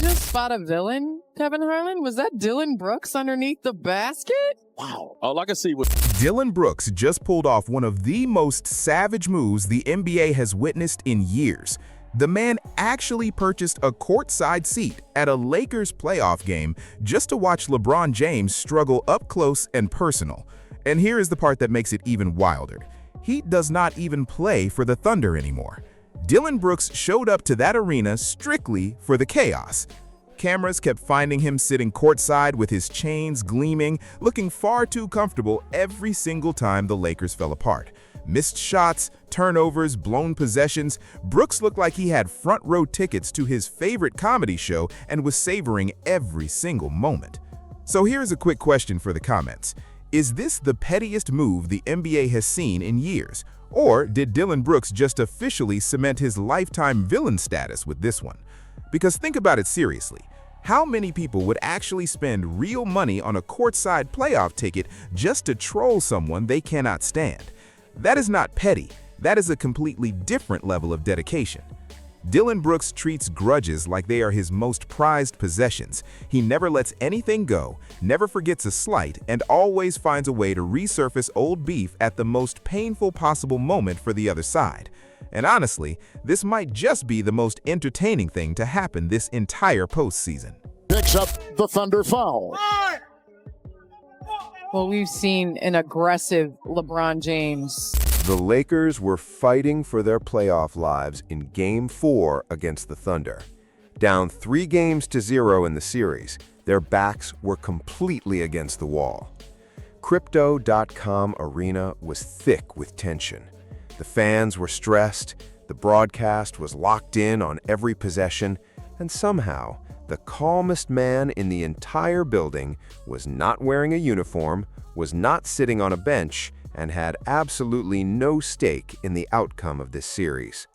just spot a villain, Kevin Harlan? Was that Dillon Brooks underneath the basket? Wow. All I can see was Dillon Brooks just pulled off one of the most savage moves the NBA has witnessed in years. The man actually purchased a courtside seat at a Lakers playoff game just to watch LeBron James struggle up close and personal. And here is the part that makes it even wilder. He does not even play for the Thunder anymore. Dillon Brooks showed up to that arena strictly for the chaos. Cameras kept finding him sitting courtside with his chains gleaming, looking far too comfortable every single time the Lakers fell apart. Missed shots, turnovers, blown possessions. Brooks looked like he had front-row tickets to his favorite comedy show and was savoring every single moment. So here's a quick question for the comments. Is this the pettiest move the NBA has seen in years? Or did Dillon Brooks just officially cement his lifetime villain status with this one? Because think about it seriously. How many people would actually spend real money on a courtside playoff ticket just to troll someone they cannot stand? That is not petty. That is a completely different level of dedication. Dillon Brooks treats grudges like they are his most prized possessions. He never lets anything go, never forgets a slight, and always finds a way to resurface old beef at the most painful possible moment for the other side. And honestly, this might just be the most entertaining thing to happen this entire postseason. picks up the Thunder foul. Well, we've seen an aggressive LeBron James. The Lakers were fighting for their playoff lives in Game 4 against the Thunder. Down 3-0 in the series, their backs were completely against the wall. Crypto.com arena was thick with tension. The fans were stressed, the broadcast was locked in on every possession, and somehow, the calmest man in the entire building was not wearing a uniform, was not sitting on a bench, and had absolutely no stake in the outcome of this series.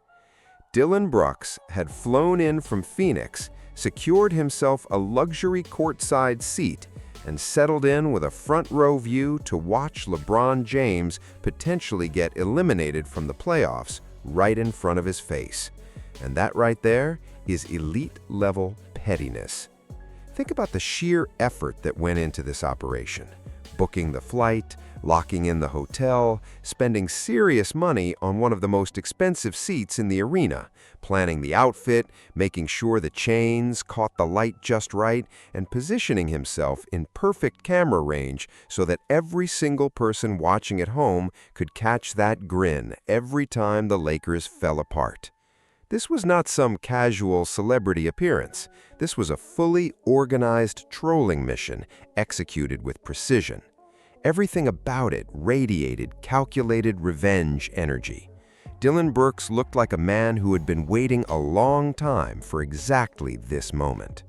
Dillon Brooks had flown in from Phoenix, secured himself a luxury courtside seat, and settled in with a front-row view to watch LeBron James potentially get eliminated from the playoffs right in front of his face. And that right there is elite-level pettiness. Think about the sheer effort that went into this operation. Booking the flight, locking in the hotel, spending serious money on one of the most expensive seats in the arena, planning the outfit, making sure the chains caught the light just right, and positioning himself in perfect camera range so that every single person watching at home could catch that grin every time the Lakers fell apart. This was not some casual celebrity appearance. This was a fully organized trolling mission executed with precision. Everything about it radiated calculated revenge energy. Dillon Brooks looked like a man who had been waiting a long time for exactly this moment.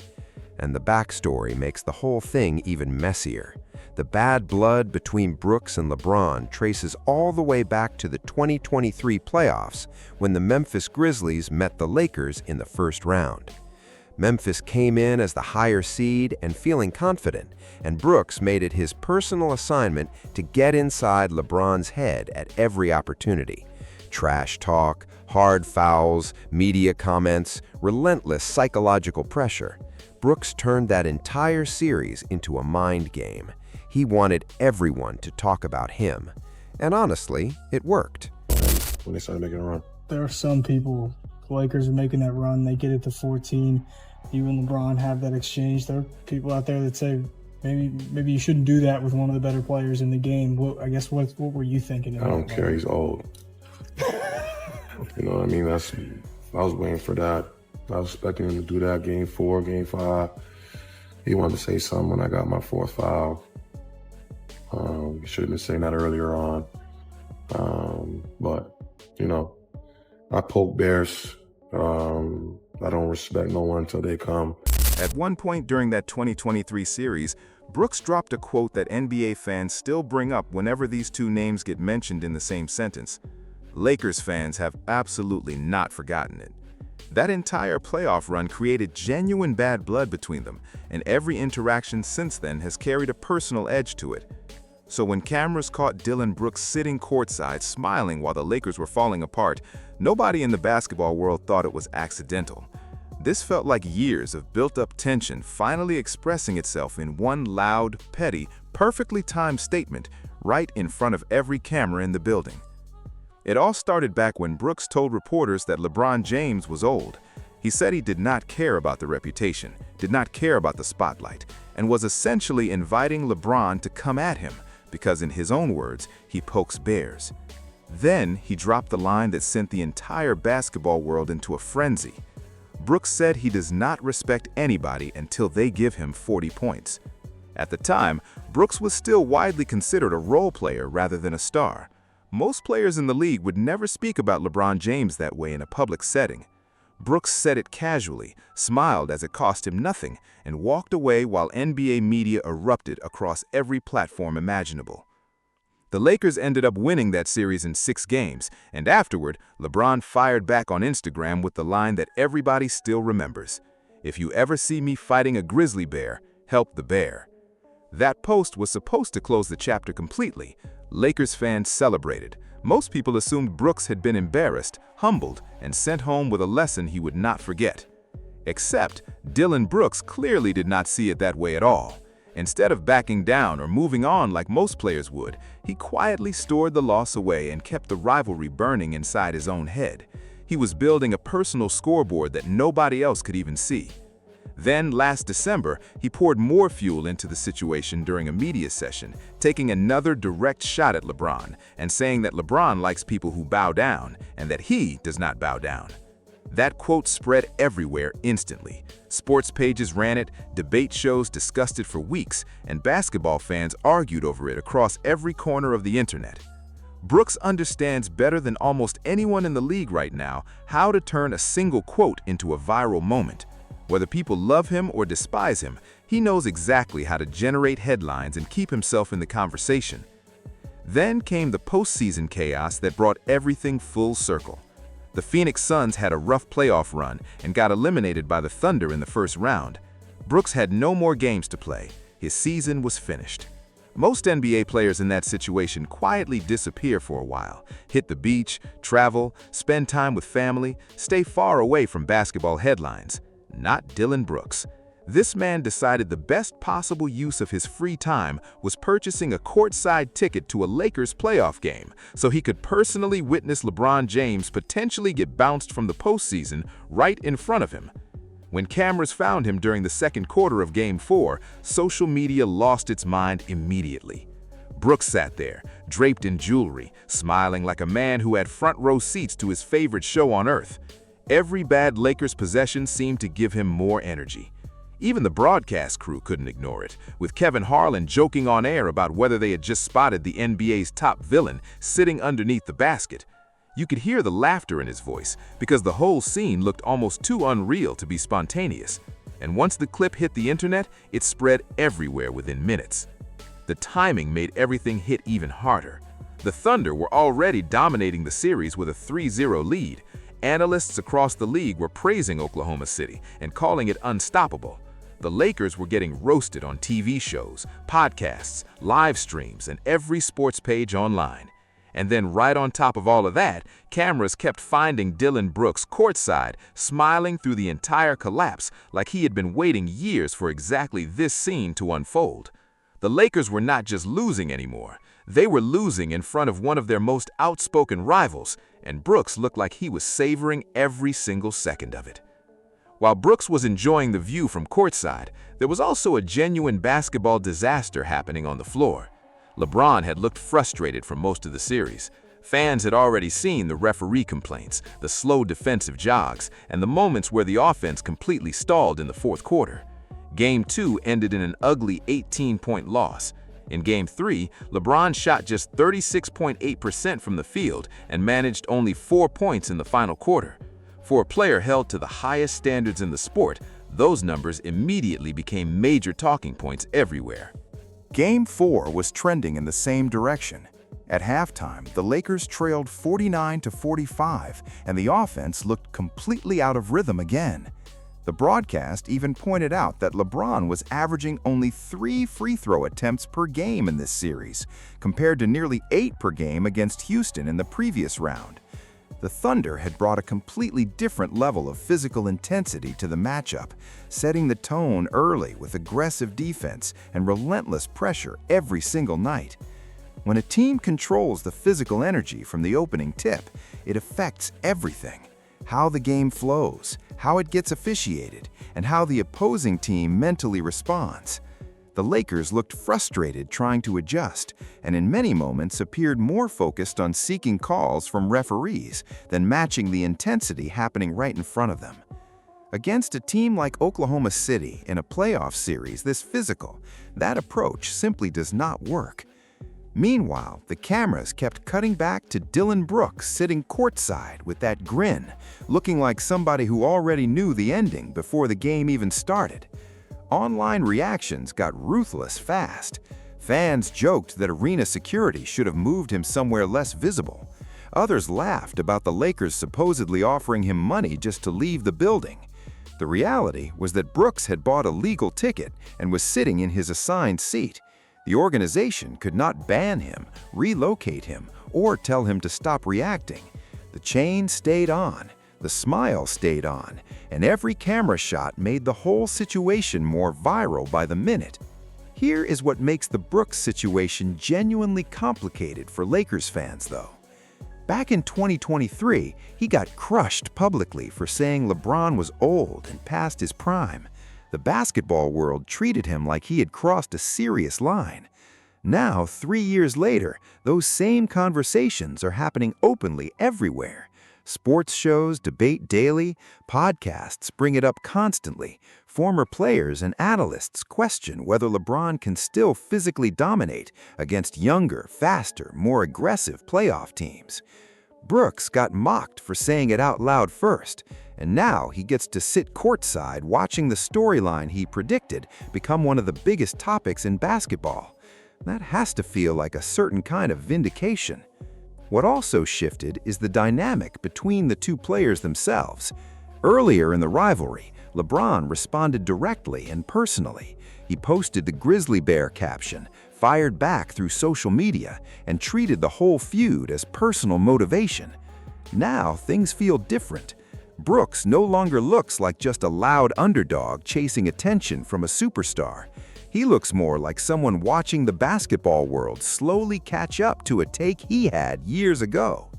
And the backstory makes the whole thing even messier. The bad blood between Brooks and LeBron traces all the way back to the 2023 playoffs when the Memphis Grizzlies met the Lakers in the first round. Memphis came in as the higher seed and feeling confident, and Brooks made it his personal assignment to get inside LeBron's head at every opportunity. Trash talk, hard fouls, media comments, relentless psychological pressure. Brooks turned that entire series into a mind game. He wanted everyone to talk about him. And honestly, it worked. When they started making a run. There are some people, the Lakers are making that run, they get it to 14. You and LeBron have that exchange. There are people out there that say, maybe you shouldn't do that with one of the better players in the game. What were you thinking? I don't care. He's old. You know what I mean? I was waiting for that. I was expecting him to do that Game 4, Game 5. He wanted to say something when I got my fourth foul. He should have been saying that earlier on. But, you know, I poke bears. I don't respect no one until they come. At one point during that 2023 series, Brooks dropped a quote that NBA fans still bring up whenever these two names get mentioned in the same sentence. Lakers fans have absolutely not forgotten it. That entire playoff run created genuine bad blood between them, and every interaction since then has carried a personal edge to it. So when cameras caught Dillon Brooks sitting courtside smiling while the Lakers were falling apart, nobody in the basketball world thought it was accidental. This felt like years of built-up tension finally expressing itself in one loud, petty, perfectly timed statement right in front of every camera in the building. It all started back when Brooks told reporters that LeBron James was old. He said he did not care about the reputation, did not care about the spotlight, and was essentially inviting LeBron to come at him because, in his own words, he pokes bears. Then he dropped the line that sent the entire basketball world into a frenzy. Brooks said he does not respect anybody until they give him 40 points. At the time, Brooks was still widely considered a role player rather than a star. Most players in the league would never speak about LeBron James that way in a public setting. Brooks said it casually, smiled as it cost him nothing, and walked away while NBA media erupted across every platform imaginable. The Lakers ended up winning that series in 6 games, and afterward, LeBron fired back on Instagram with the line that everybody still remembers: "If you ever see me fighting a grizzly bear, help the bear." That post was supposed to close the chapter completely. Lakers fans celebrated. Most people assumed Brooks had been embarrassed, humbled, and sent home with a lesson he would not forget. Except, Dillon Brooks clearly did not see it that way at all. Instead of backing down or moving on like most players would, he quietly stored the loss away and kept the rivalry burning inside his own head. He was building a personal scoreboard that nobody else could even see. Then, last December, he poured more fuel into the situation during a media session, taking another direct shot at LeBron and saying that LeBron likes people who bow down and that he does not bow down. That quote spread everywhere instantly. Sports pages ran it, debate shows discussed it for weeks, and basketball fans argued over it across every corner of the internet. Brooks understands better than almost anyone in the league right now how to turn a single quote into a viral moment. Whether people love him or despise him, he knows exactly how to generate headlines and keep himself in the conversation. Then came the postseason chaos that brought everything full circle. The Phoenix Suns had a rough playoff run and got eliminated by the Thunder in the first round. Brooks had no more games to play. His season was finished. Most NBA players in that situation quietly disappear for a while, hit the beach, travel, spend time with family, stay far away from basketball headlines. Not Dillon Brooks. This man decided the best possible use of his free time was purchasing a courtside ticket to a Lakers playoff game so he could personally witness LeBron James potentially get bounced from the postseason right in front of him. When cameras found him during the second quarter of Game 4, social media lost its mind immediately. Brooks sat there, draped in jewelry, smiling like a man who had front row seats to his favorite show on earth. Every bad Lakers possession seemed to give him more energy. Even the broadcast crew couldn't ignore it, with Kevin Harlan joking on air about whether they had just spotted the NBA's top villain sitting underneath the basket. You could hear the laughter in his voice because the whole scene looked almost too unreal to be spontaneous. And once the clip hit the internet, it spread everywhere within minutes. The timing made everything hit even harder. The Thunder were already dominating the series with a 3-0 lead. Analysts across the league were praising Oklahoma City and calling it unstoppable. The Lakers were getting roasted on TV shows, podcasts, live streams, and every sports page online. And then right on top of all of that, cameras kept finding Dillon Brooks courtside, smiling through the entire collapse like he had been waiting years for exactly this scene to unfold. The Lakers were not just losing anymore. They were losing in front of one of their most outspoken rivals, and Brooks looked like he was savoring every single second of it. While Brooks was enjoying the view from courtside, there was also a genuine basketball disaster happening on the floor. LeBron had looked frustrated for most of the series. Fans had already seen the referee complaints, the slow defensive jogs, and the moments where the offense completely stalled in the fourth quarter. Game 2 ended in an ugly 18-point loss. In Game 3, LeBron shot just 36.8% from the field and managed only 4 points in the final quarter. For a player held to the highest standards in the sport, those numbers immediately became major talking points everywhere. Game 4 was trending in the same direction. At halftime, the Lakers trailed 49-45, and the offense looked completely out of rhythm again. The broadcast even pointed out that LeBron was averaging only 3 free throw attempts per game in this series, compared to nearly 8 per game against Houston in the previous round. The Thunder had brought a completely different level of physical intensity to the matchup, setting the tone early with aggressive defense and relentless pressure every single night. When a team controls the physical energy from the opening tip, it affects everything: how the game flows, how it gets officiated, and how the opposing team mentally responds. The Lakers looked frustrated trying to adjust, and in many moments appeared more focused on seeking calls from referees than matching the intensity happening right in front of them. Against a team like Oklahoma City in a playoff series this physical, that approach simply does not work. Meanwhile, the cameras kept cutting back to Dillon Brooks sitting courtside with that grin, looking like somebody who already knew the ending before the game even started. Online reactions got ruthless fast. Fans joked that arena security should have moved him somewhere less visible. Others laughed about the Lakers supposedly offering him money just to leave the building. The reality was that Brooks had bought a legal ticket and was sitting in his assigned seat. The organization could not ban him, relocate him, or tell him to stop reacting. The chain stayed on, the smile stayed on, and every camera shot made the whole situation more viral by the minute. Here is what makes the Brooks situation genuinely complicated for Lakers fans, though. Back in 2023, he got crushed publicly for saying LeBron was old and past his prime. The basketball world treated him like he had crossed a serious line. Now, 3 years later, those same conversations are happening openly everywhere. Sports shows debate daily, podcasts bring it up constantly. Former players and analysts question whether LeBron can still physically dominate against younger, faster, more aggressive playoff teams. Brooks got mocked for saying it out loud first, and now he gets to sit courtside watching the storyline he predicted become one of the biggest topics in basketball. That has to feel like a certain kind of vindication. What also shifted is the dynamic between the two players themselves. Earlier in the rivalry, LeBron responded directly and personally. He posted the Grizzly Bear caption, fired back through social media, and treated the whole feud as personal motivation. Now things feel different. Brooks no longer looks like just a loud underdog chasing attention from a superstar. He looks more like someone watching the basketball world slowly catch up to a take he had years ago.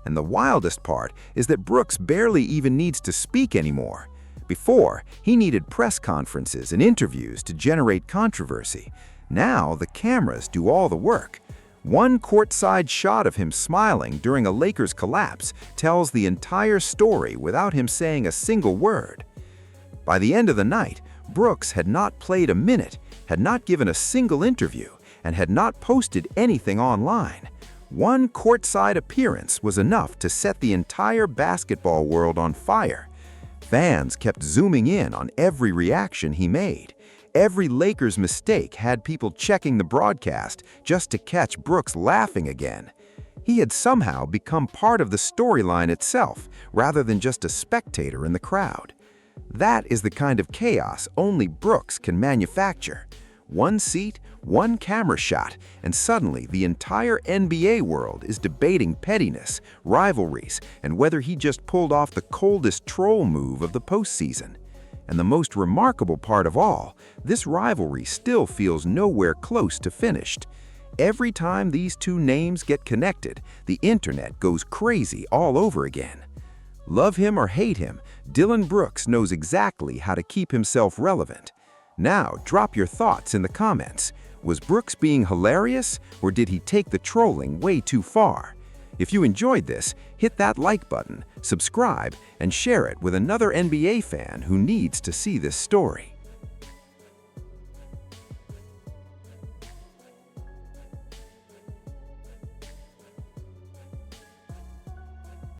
And the wildest part is that Brooks barely even needs to speak anymore. Before, he needed press conferences and interviews to generate controversy. Now, the cameras do all the work. One courtside shot of him smiling during a Lakers collapse tells the entire story without him saying a single word. By the end of the night, Brooks had not played a minute, had not given a single interview, and had not posted anything online. One courtside appearance was enough to set the entire basketball world on fire. Fans kept zooming in on every reaction he made. Every Lakers mistake had people checking the broadcast just to catch Brooks laughing again. He had somehow become part of the storyline itself, rather than just a spectator in the crowd. That is the kind of chaos only Brooks can manufacture. One seat, one camera shot, and suddenly the entire NBA world is debating pettiness, rivalries, and whether he just pulled off the coldest troll move of the postseason. And the most remarkable part of all, this rivalry still feels nowhere close to finished. Every time these two names get connected, the internet goes crazy all over again. Love him or hate him, Dillon Brooks knows exactly how to keep himself relevant. Now, drop your thoughts in the comments. Was Brooks being hilarious, or did he take the trolling way too far? If you enjoyed this, hit that like button, subscribe, and share it with another NBA fan who needs to see this story.